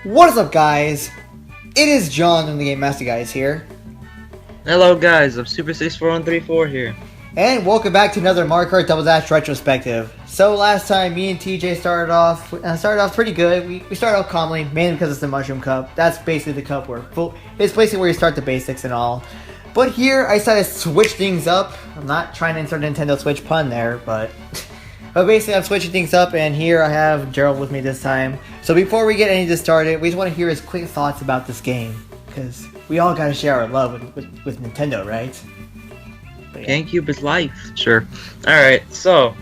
What is up, guys? It is John and the Game Master Guys here. Hello guys, I'm Super 64134 here. And welcome back to another Mario Kart Double Dash Retrospective. So last time, me and TJ started off pretty good. We started off calmly, mainly because it's the Mushroom Cup. That's basically the cup it's basically where you start the basics and all. But here, I decided to switch things up. I'm not trying to insert a Nintendo Switch pun there, but basically I'm switching things up, and here I have Gerald with me this time. So before we get any of this started, we just want to hear his quick thoughts about this game, because we all gotta share our love with Nintendo, right? Yeah. GameCube is life. Sure. Alright, so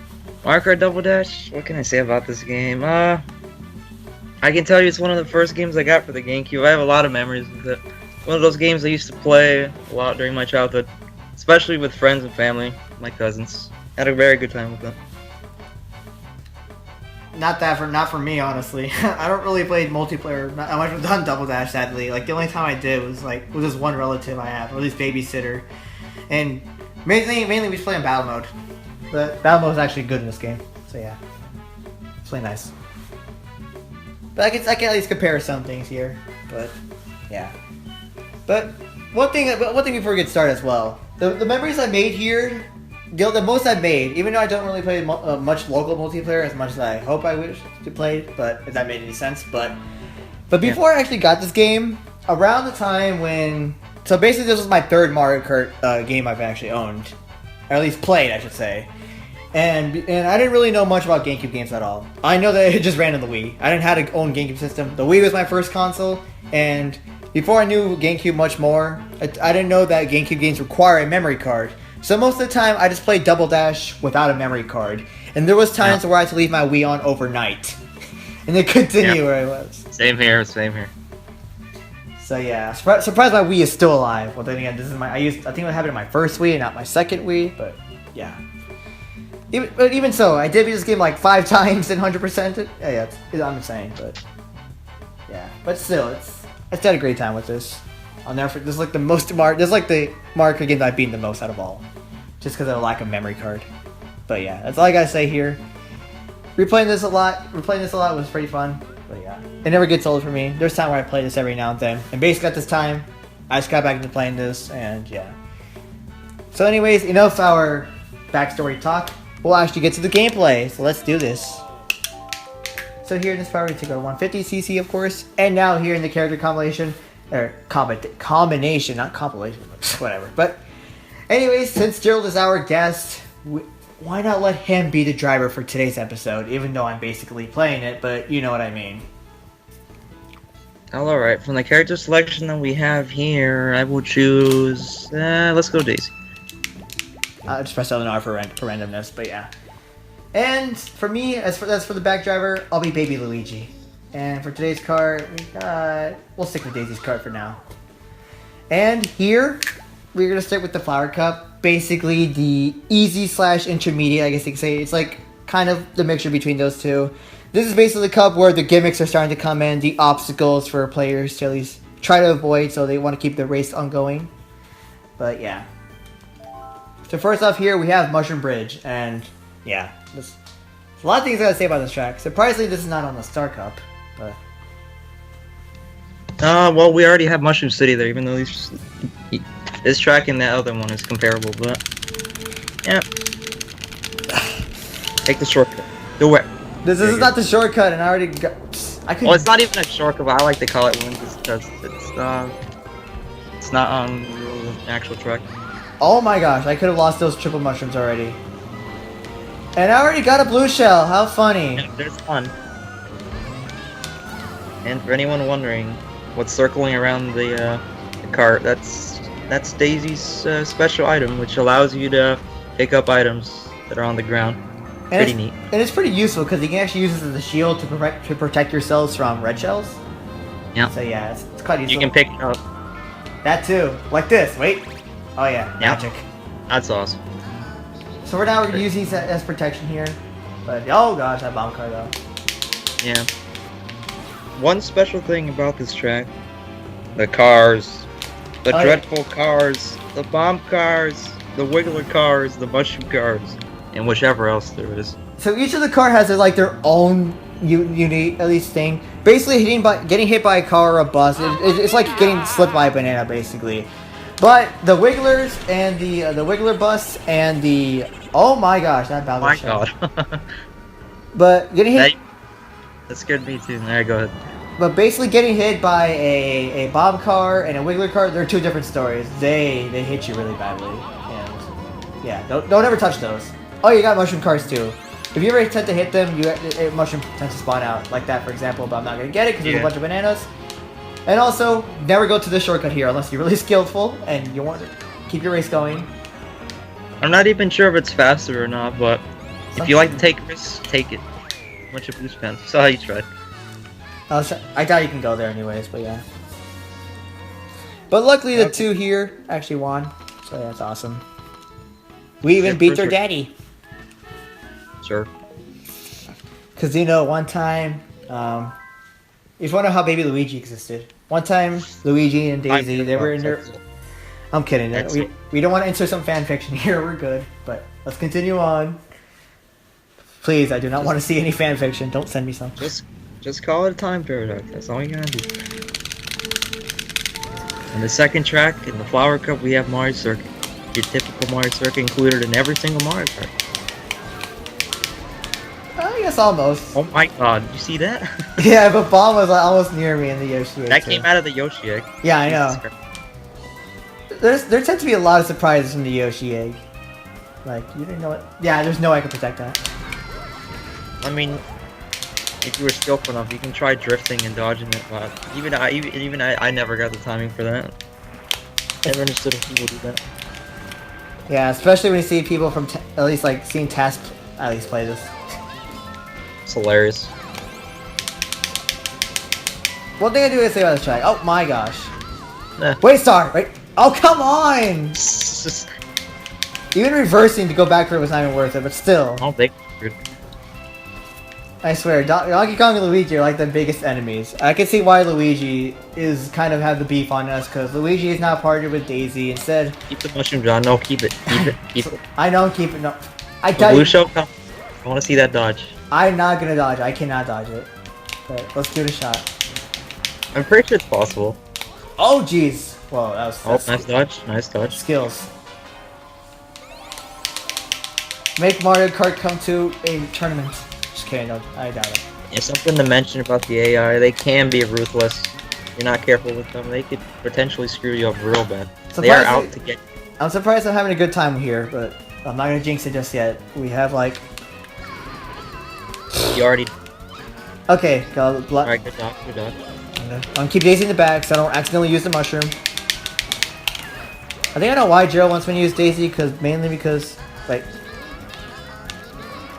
Mario Kart Double Dash, what can I say about this game? I can tell you it's one of the first games I got for the GameCube. I have a lot of memories with it. One of those games I used to play a lot during my childhood, especially with friends and family, my cousins. Had a very good time with them. Not for me, honestly. I don't really play multiplayer. Not much done Double Dash, sadly. Like the only time I did was with this one relative I have, or at least babysitter, and mainly we just play in battle mode. But battle mode is actually good in this game, so yeah, it's really nice. But I can at least compare some things here. But yeah. But one thing before we get started as well, the memories I made here. The most I've made, even though I don't really play much local multiplayer as much as I hope I wish to play, but if that made any sense. But before I actually got this game, around the time when... So basically this was my third Mario Kart game I've actually owned. Or at least played, I should say. And I didn't really know much about GameCube games at all. I know that it just ran on the Wii. I didn't have an own GameCube system. The Wii was my first console, and before I knew GameCube much more, I didn't know that GameCube games require a memory card. So most of the time, I just played Double Dash without a memory card. And there was times where I had to leave my Wii on overnight. And then continue where I was. Same here. So yeah, surprised my Wii is still alive. Well then again, this is I think I have it in my first Wii and not my second Wii, but yeah. Even so, I did beat this game like 5 times and 100%. I'm insane, but yeah. But still, I still had a great time with this. I'll never forget. This is like the Mario Kart game that I've beaten the most out of all. Just because of the lack of memory card. But yeah, that's all I gotta say here. Replaying this a lot was pretty fun. But yeah, it never gets old for me. There's time where I play this every now and then. And basically at this time, I just got back into playing this, and yeah. So anyways, enough our backstory talk. We'll actually get to the gameplay. So let's do this. So here in this part we take our 150cc, of course. And now here in the character combination, combination, not compilation, whatever. But anyways, since Gerald is our guest, why not let him be the driver for today's episode, even though I'm basically playing it, but you know what I mean. Alright, from the character selection that we have here, I will choose... let's go Daisy. I'll just press L&R for randomness, but yeah. And for me, as for the back driver, I'll be Baby Luigi. And for today's card, we'll stick with Daisy's card for now. And here, we're going to stick with the Flower Cup. Basically, the easy/intermediate, I guess you could say. It's like kind of the mixture between those two. This is basically the cup where the gimmicks are starting to come in. The obstacles for players to at least try to avoid, so they want to keep the race ongoing. But yeah. So first off here, we have Mushroom Bridge. And yeah, there's a lot of things I gotta say about this track. Surprisingly, this is not on the Star Cup. But well, we already have Mushroom City there, even though this track and that other one is comparable, but yeah. Take the shortcut. Do it. This is not the shortcut, and I already got. Well, it's not even a shortcut, but I like to call it one just because it's not on the actual track. Oh my gosh, I could have lost those triple mushrooms already. And I already got a blue shell. How funny. Yeah, there's fun. And for anyone wondering what's circling around the cart, that's Daisy's special item, which allows you to pick up items that are on the ground. Pretty neat. And it's pretty useful because you can actually use this as a shield to protect yourselves from red shells. Yeah. So yeah, it's quite useful. You can pick up. That too. Like this. Wait. Oh yeah, magic. That's awesome. So for now we're going to use these as protection here. But oh gosh, that bomb car though. Yeah. One special thing about this track, the cars, the dreadful cars, the bomb cars, the Wiggler cars, the mushroom cars, and whichever else there is. So each of the car has like their own you need at least thing. Basically, getting hit by a car or a bus, it's like getting slipped by a banana, basically. But the Wigglers and the Wiggler Bus and the oh my gosh, that Bowser. My show. God. But getting hit. That scared me too. Alright, go ahead. But basically, getting hit by a bomb car and a Wiggler car, they're two different stories. They hit you really badly, and yeah, don't ever touch those. Oh, you got mushroom cars too. If you ever attempt to hit them, mushroom tends to spawn out like that, for example. But I'm not gonna get it because there's a bunch of bananas. And also, never go to this shortcut here unless you're really skillful and you want to keep your race going. I'm not even sure if it's faster or not, but if you like to take risks, take it. Bunch of boost pens. So how you tried. I doubt you can go there anyways, but yeah. But luckily the two here actually won, so yeah, that's awesome. We even beat their daddy. Sure. Cause you know, one time, if you wonder how Baby Luigi existed. One time, Luigi and Daisy, they were in their... I'm kidding. We don't want to insert some fan fiction here, we're good. But let's continue on. Please, I do not want to see any fan fiction. Don't send me some. Just call it a time paradox. That's all you gotta do. In the second track, in the Flower Cup, we have Mario Circuit. Your typical Mario Circuit included in every single Mario Kart. I guess almost. Oh my God, you see that? Yeah, but Bomb was almost near me in the Yoshi egg. That came out of the Yoshi egg. Yeah, I know. There tends to be a lot of surprises in the Yoshi egg. Like, you didn't know it. Yeah, there's no way I can protect that. I mean, if you were skillful enough, you can try drifting and dodging it, but even I never got the timing for that. Never understood if people do that. Yeah, especially when you see people from at least like seeing Task at least play this. It's hilarious. One thing I do is say about this track. Oh my gosh. Nah. Wait, star, right? Oh come on! Even reversing to go back for it was not even worth it, but still. Oh, they. I swear, Donkey Kong and Luigi are like the biggest enemies. I can see why Luigi is kind of have the beef on us, because Luigi is not partnered with Daisy. Instead, keep the mushroom, John. No, keep it. Keep it. Keep it. I know I'm keeping. No, I the blue show come. I want to see that dodge. I'm not gonna dodge. I cannot dodge it. But let's give it a shot. I'm pretty sure it's possible. Oh jeez. Whoa, that was. Oh, nice dodge. Nice dodge. Skills. Make Mario Kart come to a tournament. Just kidding, no, I doubt it. Yeah, something to mention about the AI, they can be ruthless. If you're not careful with them, they could potentially screw you up real bad. They are out to get you. I'm surprised I'm having a good time here, but I'm not gonna jinx it just yet. We have like... You already... Okay, go... Alright, good dodge, good dodge. Okay. I'm gonna keep Daisy in the back so I don't accidentally use the mushroom. I think I know why Gerald wants me to use Daisy, mainly because... Wait.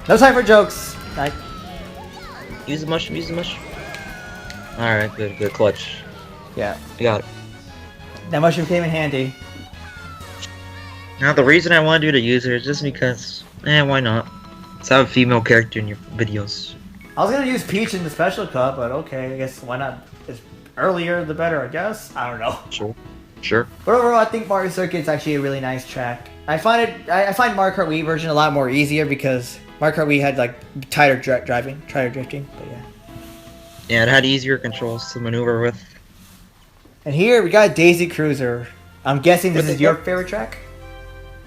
No time for jokes! Use the mushroom, use the mushroom. Alright, good clutch. Yeah. I got it. That mushroom came in handy. Now, the reason I wanted you to use her is just because... why not? Let's have a female character in your videos. I was gonna use Peach in the Special Cup, but okay, I guess why not? It's earlier the better, I guess? I don't know. Sure. But overall, I think Mario Circuit is actually a really nice track. I find Mario Kart Wii version a lot more easier because Mario Kart Wii had like tighter drifting, but yeah. Yeah, it had easier controls to maneuver with. And here we got Daisy Cruiser. I'm guessing this is your favorite track?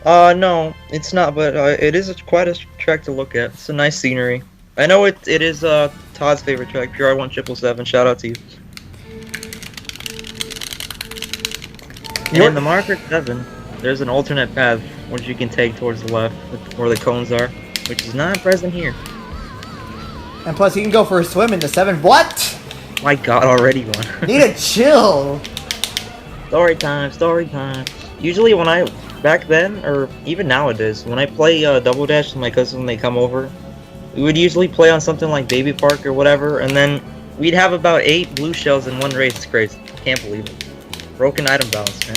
No, it's not, but it is quite a track to look at. It's a nice scenery. I know it is Todd's favorite track, PR1777, shout out to you. And in the Mario Kart 7, there's an alternate path which you can take towards the left, where the cones are, which is not present here. And plus, you can go for a swim in the 7. What? My God, already one. Need to chill. Story time. Usually when back then, or even nowadays, when I play Double Dash with my cousins when they come over, we would usually play on something like Baby Park or whatever, and then we'd have about 8 blue shells in one race. It's crazy. Can't believe it. Broken item balance, man.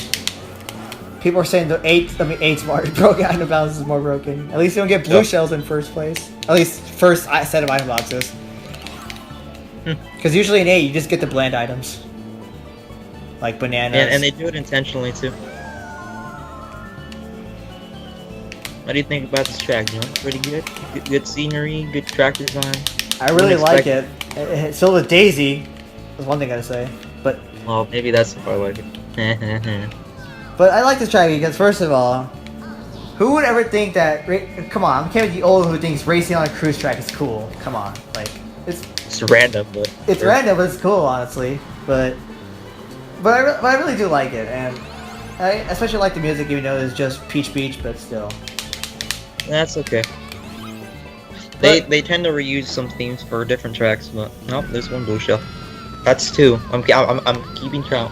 People are saying the 8's more broken item balance is more broken. At least you don't get blue shells in first place. At least first set of item boxes. Because usually in 8 you just get the bland items. Like bananas. And they do it intentionally too. What do you think about this track, John? Pretty good? Good scenery, good track design. I really like it. It's filled with Daisy. That's one thing I gotta say. But Well, maybe that's if I like it. but I like this track because first of all, who would ever think that? Come on, I'm can't be the old who thinks racing on a cruise track is cool. Come on, like It's random, but it's random, but it's cool, honestly. But I really do like it, and I especially like the music, even though it's just Peach Beach, but still. that's okay. They tend to reuse some themes for different tracks, but nope, there's one blue shell. That's two. I'm keeping count.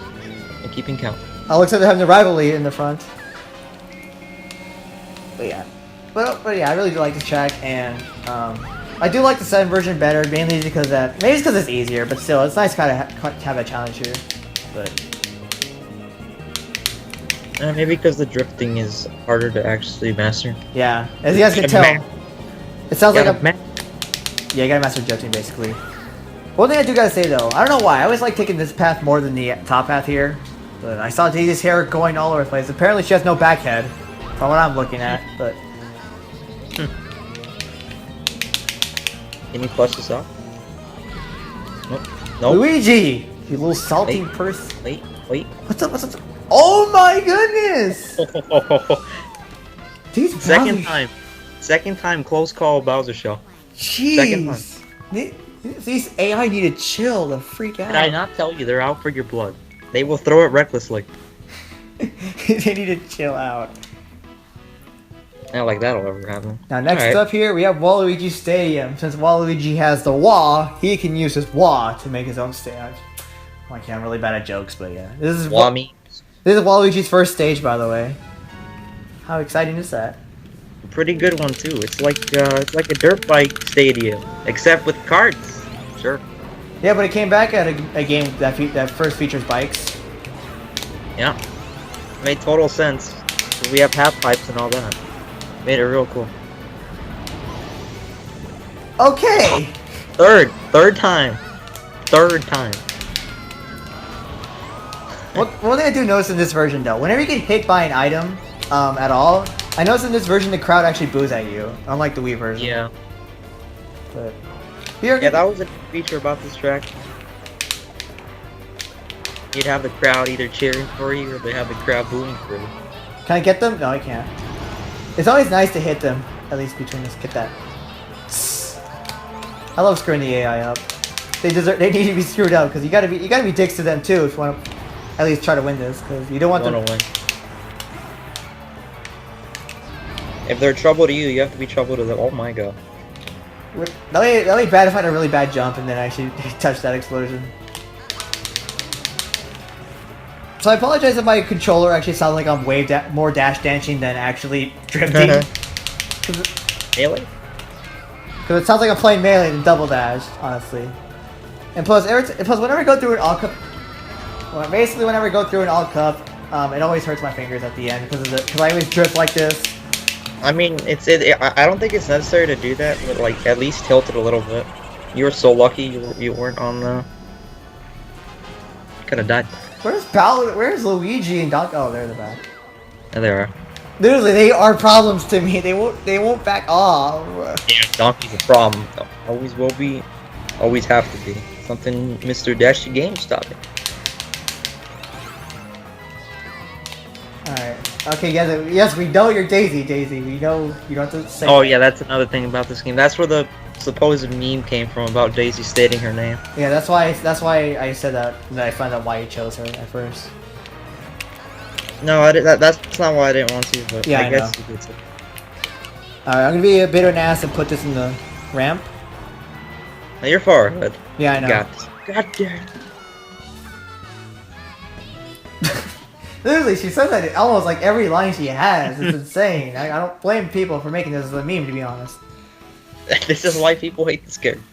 I'm keeping count. I looks like they're having the rivalry in the front. But yeah, but yeah, I really do like this track, and I do like the 7 version better, mainly because maybe it's because it's easier, but still, it's nice to kind of have a challenge here. But Maybe because the drifting is harder to actually master. yeah, as you guys can tell, it sounds like yeah, you gotta master drifting basically. One thing I do gotta say though, I don't know why, I always like taking this path more than the top path here. But I saw Daisy's hair going all over the place. Apparently she has no back head, from what I'm looking at, but... Can you flush this off? Nope. Nope. Luigi! You little salty person. Wait. What's up? Oh my goodness! These Second time close call Bowser shell. Jeez! Second time. These AI need to chill to freak out. Did I not tell you they're out for your blood? They will throw it recklessly. They need to chill out. Not like that'll ever happen. Now next up here we have Waluigi Stadium. Since Waluigi has the wah, he can use his wah to make his own stage. Well, I'm really bad at jokes, but yeah. This is Waluigi's first stage, by the way. How exciting is that? A pretty good one too. It's like a dirt bike stadium, except with carts. Sure. Yeah, but it came back at a game that first features bikes. Yeah. Made total sense. We have half pipes and all that. Made it real cool. Okay. Third time. One thing I do notice in this version though, whenever you get hit by an item at all, I notice in this version the crowd actually boos at you, unlike the Wii version. Yeah. But yeah, that was a feature about this track. You'd have the crowd either cheering for you or they have the crowd booing for you. Can I get them? No, I can't. It's always nice to hit them, at least between us. Get that. I love screwing the AI up. They need to be screwed up because you gotta be dicks to them too if you want to at least try to win this, because you don't want them to win. If they're trouble to you, you have to be trouble to them. Oh my god. That'll be bad if I had a really bad jump and then actually touch that explosion. So I apologize if my controller actually sounds like I'm more dash dancing than actually drifting. Melee? Because it sounds like I'm playing Melee than Double Dash, honestly. And plus whenever I go through an all cup, basically whenever I go through an all cup, it always hurts my fingers at the end because I always drift like this. I mean, I don't think it's necessary to do that, but like at least tilt it a little bit. You were so lucky you weren't on the. Could have died. Where's Bowser? Where's Luigi and Donkey? Oh, they're in the back. There they are. Literally, they are problems to me. They won't back off. Yeah, Donkey's a problem. Always will be. Always have to be. Something Mr. Dashy Games stopping. Alright. Okay, yes, we know you're Daisy. We know you don't have to say. Oh yeah, that's another thing about this game. That's where the supposed meme came from about Daisy stating her name. Yeah, that's why I said that. And I found out why you chose her at first. No, that's not why I didn't want to. But yeah, I guess you did. Alright, I'm gonna be a bit of an ass and put this in the ramp. Now you're far ahead. Yeah, I know. Got this. God damn. Literally, she says that almost like every line she has. It's insane. I don't blame people for making this as a meme, to be honest. This is why people hate this game.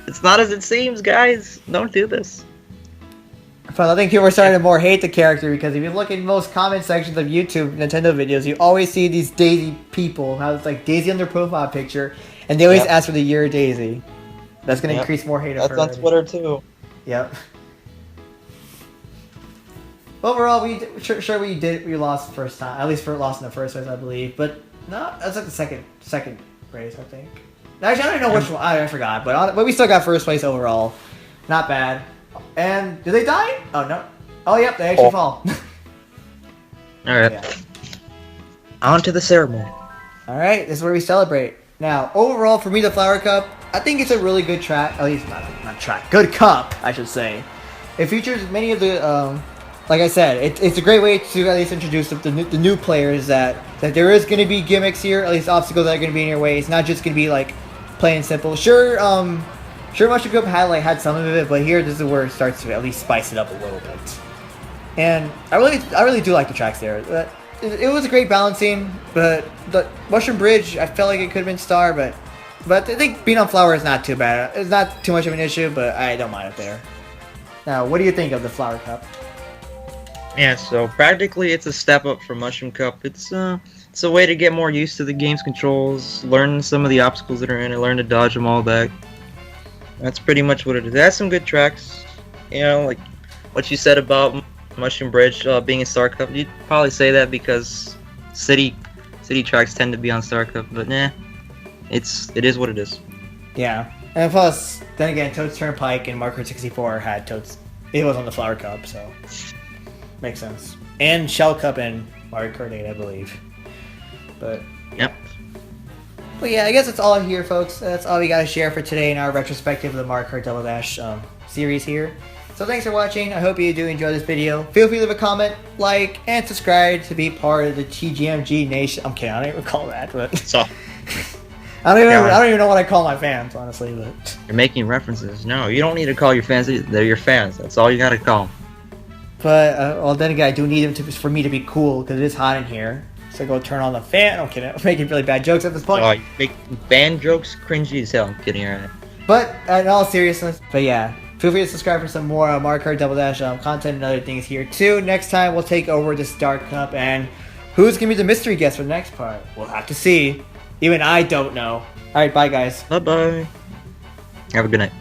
It's not as it seems, guys. Don't do this. But I think people are starting to more hate the character because if you look in most comment sections of YouTube Nintendo videos, you always see these Daisy people how it's like Daisy on their profile picture, and they always ask for the year Daisy. That's going to increase more hate of her. That's on Twitter too. Yep. Overall, we lost the first time. At least lost in the first race, I believe. But no, that's like the second race, I think. Actually, I don't know which one. I forgot, but we still got first place overall. Not bad. And did they die? Oh no. Oh yep, they actually fall. All right. Yeah. On to the ceremony. All right, this is where we celebrate. Now, overall, for me, the Flower Cup, I think it's a really good track. At least not track. Good cup, I should say. It features many of the, like I said, it's a great way to at least introduce the new players that there is going to be gimmicks here, at least obstacles that are going to be in your way. It's not just going to be like plain and simple. Sure, Mushroom Cup had some of it, but here this is where it starts to at least spice it up a little bit. And I really do like the tracks there. It was a great balancing, but the Mushroom Bridge, I felt like it could have been star, but I think being on Flower is not too bad. It's not too much of an issue, but I don't mind it there. Now, what do you think of the Flower Cup? Yeah, so practically it's a step up from Mushroom Cup. It's a way to get more used to the game's controls, learn some of the obstacles that are in it, learn to dodge them all back. That's pretty much what it is. It has some good tracks, you know, like what you said about Mushroom Bridge being a Star Cup. You'd probably say that because city tracks tend to be on Star Cup, but nah, it is what it is. Yeah, and plus, then again, Toad's Turnpike and Mario Kart 64 had Toad's. It was on the Flower Cup, so makes sense. And Shell Cup and Mario Kart 8, I believe. But yep. But yeah, I guess that's all here, folks. That's all we got to share for today in our retrospective of the Mario Kart Double Dash series here. So thanks for watching. I hope you do enjoy this video. Feel free to leave a comment, like, and subscribe to be part of the TGMG Nation. I'm kidding. I don't even call that, but So I don't even know what I call my fans, honestly. But you're making references. No, you don't need to call your fans. They're your fans. That's all you gotta call them. But well, then again, I do need them for me to be cool because it is hot in here. So go turn on the fan. I'm kidding. I'm making really bad jokes at this point. Oh, you make band jokes cringy as hell. I'm kidding, alright. But in all seriousness, yeah, feel free to subscribe for some more Mario Kart Double Dash content and other things here too. Next time we'll take over the Star Cup, and who's gonna be the mystery guest for the next part? We'll have to see. Even I don't know. All right, bye guys. Bye bye. Have a good night.